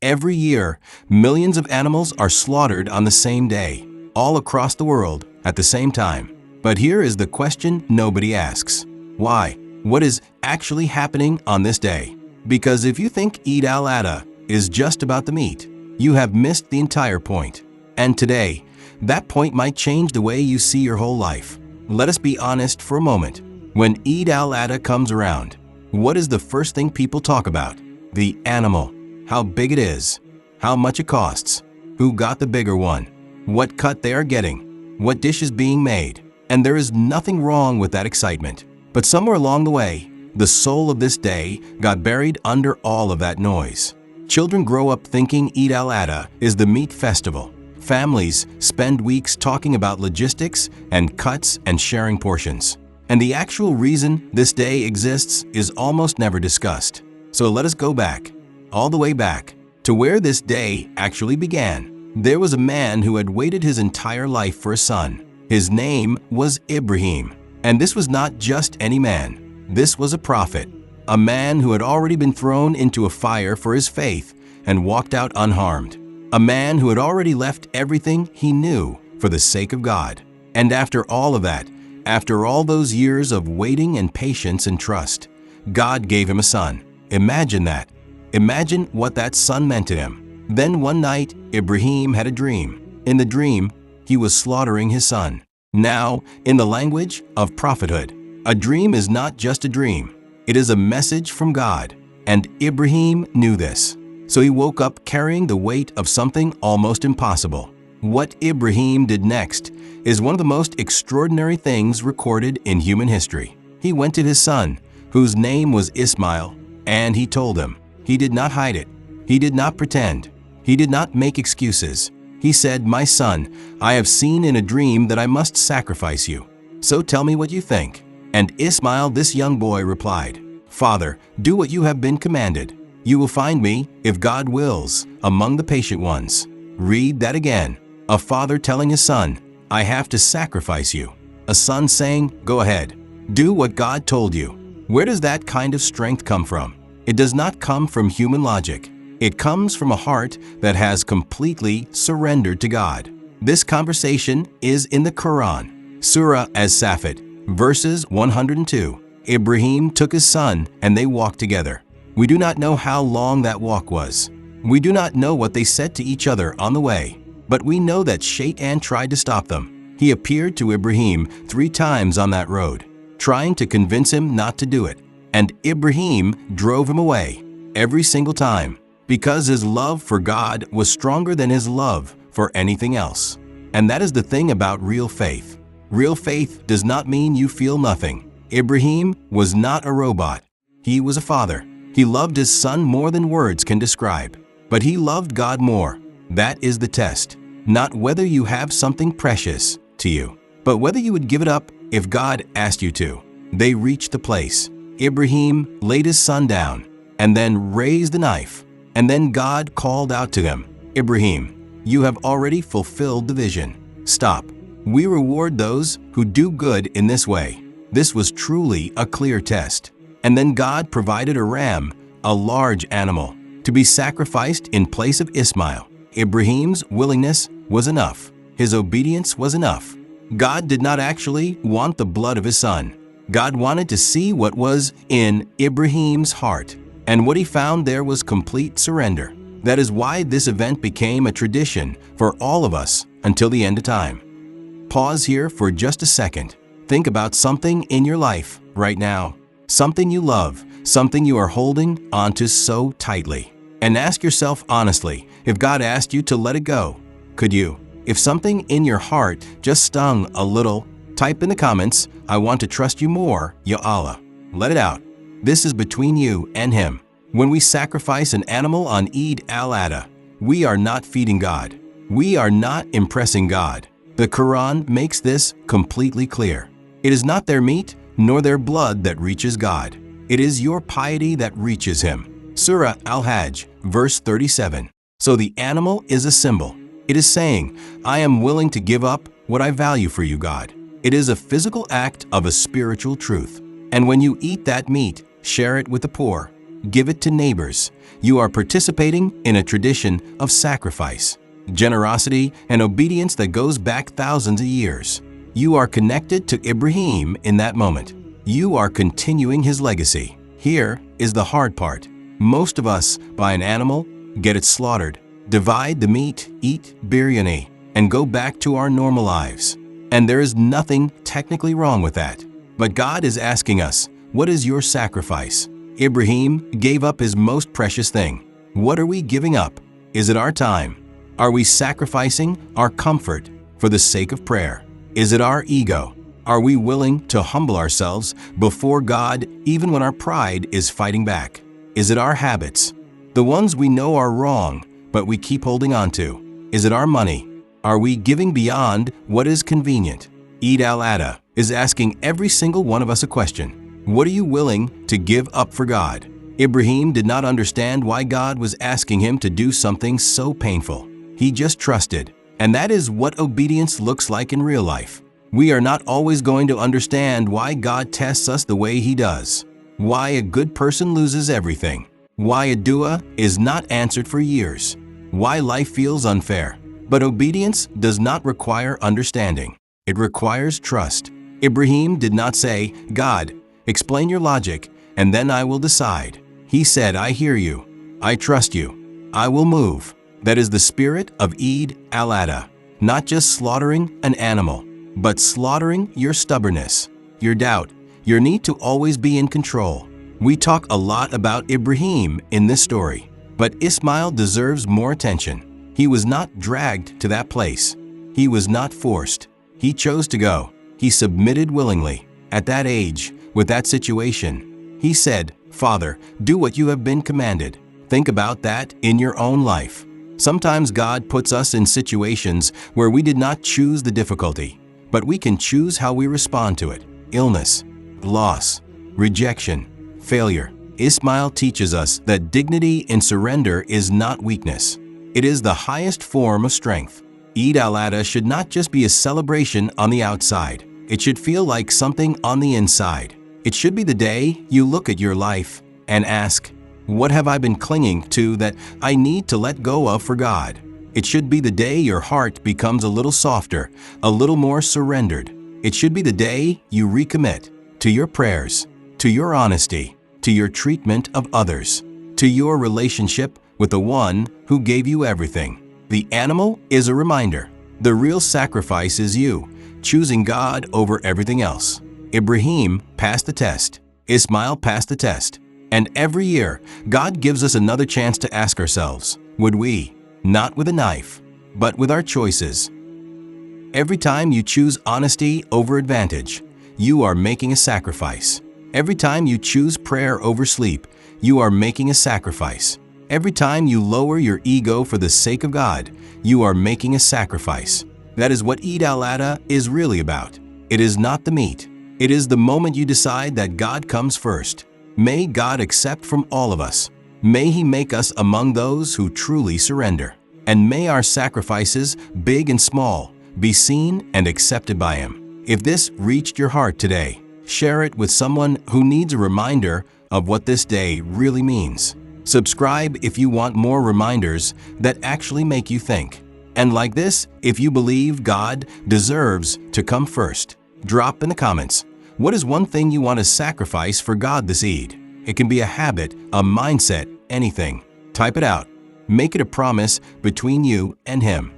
Every year, millions of animals are slaughtered on the same day, all across the world at the same time. But here is the question nobody asks. Why? What is actually happening on this day? Because if you think Eid al-Adha is just about the meat, you have missed the entire point. And today, that point might change the way you see your whole life. Let us be honest for a moment. When Eid al-Adha comes around, what is the first thing people talk about? The animal. How big it is. How much it costs. Who got the bigger one. What cut they are getting. What dish is being made. And there is nothing wrong with that excitement. But somewhere along the way, the soul of this day got buried under all of that noise. Children grow up thinking Eid al-Adha is the meat festival. Families spend weeks talking about logistics and cuts and sharing portions. And the actual reason this day exists is almost never discussed. So let us go back, all the way back, to where this day actually began. There was a man who had waited his entire life for a son. His name was Ibrahim. And this was not just any man. This was a prophet, a man who had already been thrown into a fire for his faith and walked out unharmed. A man who had already left everything he knew for the sake of God. And after all of that, after all those years of waiting and patience and trust, God gave him a son. Imagine that. Imagine what that son meant to him. Then one night, Ibrahim had a dream. In the dream, he was slaughtering his son. Now, in the language of prophethood, a dream is not just a dream. It is a message from God. And Ibrahim knew this. So he woke up carrying the weight of something almost impossible. What Ibrahim did next is one of the most extraordinary things recorded in human history. He went to his son, whose name was Ismail, and he told him. He did not hide it. He did not pretend. He did not make excuses. He said, "My son, I have seen in a dream that I must sacrifice you. So tell me what you think." And Ismail, this young boy, replied, "Father, do what you have been commanded. You will find me, if God wills, among the patient ones." Read that again. A father telling his son, "I have to sacrifice you." A son saying, "Go ahead. Do what God told you." Where does that kind of strength come from? It does not come from human logic. It comes from a heart that has completely surrendered to God. This conversation is in the Quran, Surah As-Safat, verses 102. Ibrahim took his son and they walked together. We do not know how long that walk was. We do not know what they said to each other on the way. But we know that Shaitan tried to stop them. He appeared to Ibrahim 3 times on that road, trying to convince him not to do it. And Ibrahim drove him away every single time, because his love for God was stronger than his love for anything else. And that is the thing about real faith. Real faith does not mean you feel nothing. Ibrahim was not a robot. He was a father. He loved his son more than words can describe. But he loved God more. That is the test. Not whether you have something precious to you, but whether you would give it up if God asked you to. They reached the place. Ibrahim laid his son down and then raised the knife. And then God called out to him, "Ibrahim, you have already fulfilled the vision. Stop. We reward those who do good in this way." This was truly a clear test. And then God provided a ram, a large animal, to be sacrificed in place of Ismail. Ibrahim's willingness was enough. His obedience was enough. God did not actually want the blood of his son. God wanted to see what was in Ibrahim's heart. And what he found there was complete surrender. That is why this event became a tradition for all of us until the end of time. Pause here for just a second. Think about something in your life right now. Something you love, something you are holding onto so tightly. And ask yourself honestly, if God asked you to let it go, could you? If something in your heart just stung a little, type in the comments, "I want to trust you more, Ya Allah." Let it out. This is between you and Him. When we sacrifice an animal on Eid al-Adha, we are not feeding God. We are not impressing God. The Quran makes this completely clear. It is not their meat nor their blood that reaches God. It is your piety that reaches Him. Surah Al-Hajj, verse 37. So the animal is a symbol. It is saying, "I am willing to give up what I value for you, God." It is a physical act of a spiritual truth. And when you eat that meat, share it with the poor. give it to neighbors. You are participating in a tradition of sacrifice, generosity, and obedience that goes back thousands of years. You are connected to Ibrahim in that moment. You are continuing his legacy. Here is the hard part. Most of us buy an animal, get it slaughtered, divide the meat, eat biryani, and go back to our normal lives. And there is nothing technically wrong with that. But God is asking us, what is your sacrifice? Ibrahim gave up his most precious thing. What are we giving up? Is it our time? Are we sacrificing our comfort for the sake of prayer? Is it our ego? Are we willing to humble ourselves before God even when our pride is fighting back? Is it our habits? The ones we know are wrong, but we keep holding on to. Is it our money? Are we giving beyond what is convenient? Eid al-Adha is asking every single one of us a question. What are you willing to give up for God? Ibrahim did not understand why God was asking him to do something so painful. He just trusted. And that is what obedience looks like in real life. We are not always going to understand why God tests us the way He does, why a good person loses everything, why a dua is not answered for years, why life feels unfair. But obedience does not require understanding. It requires trust. Ibrahim did not say, God, explain your logic, and then I will decide. He said, I hear you. I trust you. I will move. That is the spirit of Eid al-Adha. Not just slaughtering an animal, but slaughtering your stubbornness, your doubt, your need to always be in control. We talk a lot about Ibrahim in this story, but Ismail deserves more attention. He was not dragged to that place. He was not forced. He chose to go. He submitted willingly. At that age, with that situation, he said, Father, do what you have been commanded. Think about that in your own life. Sometimes God puts us in situations where we did not choose the difficulty, but we can choose how we respond to it. Illness, loss, rejection, failure. Ismail teaches us that dignity in surrender is not weakness. It is the highest form of strength. Eid al-Adha should not just be a celebration on the outside. It should feel like something on the inside. It should be the day you look at your life and ask, what have I been clinging to that I need to let go of for God? It should be the day your heart becomes a little softer, a little more surrendered. It should be the day you recommit to your prayers, to your honesty, to your treatment of others, to your relationship with the one who gave you everything. The animal is a reminder. The real sacrifice is you, choosing God over everything else. Ibrahim passed the test. Ismail passed the test. And every year, God gives us another chance to ask ourselves, would we? Not with a knife, but with our choices. Every time you choose honesty over advantage, you are making a sacrifice. Every time you choose prayer over sleep, you are making a sacrifice. Every time you lower your ego for the sake of God, you are making a sacrifice. That is what Eid al-Adha is really about. It is not the meat. It is the moment you decide that God comes first. May God accept from all of us. May He make us among those who truly surrender. And may our sacrifices, big and small, be seen and accepted by Him. If this reached your heart today, share it with someone who needs a reminder of what this day really means. Subscribe if you want more reminders that actually make you think. And like this, if you believe God deserves to come first, drop in the comments. What is one thing you want to sacrifice for God this Eid? It can be a habit, a mindset, anything. Type it out. Make it a promise between you and Him.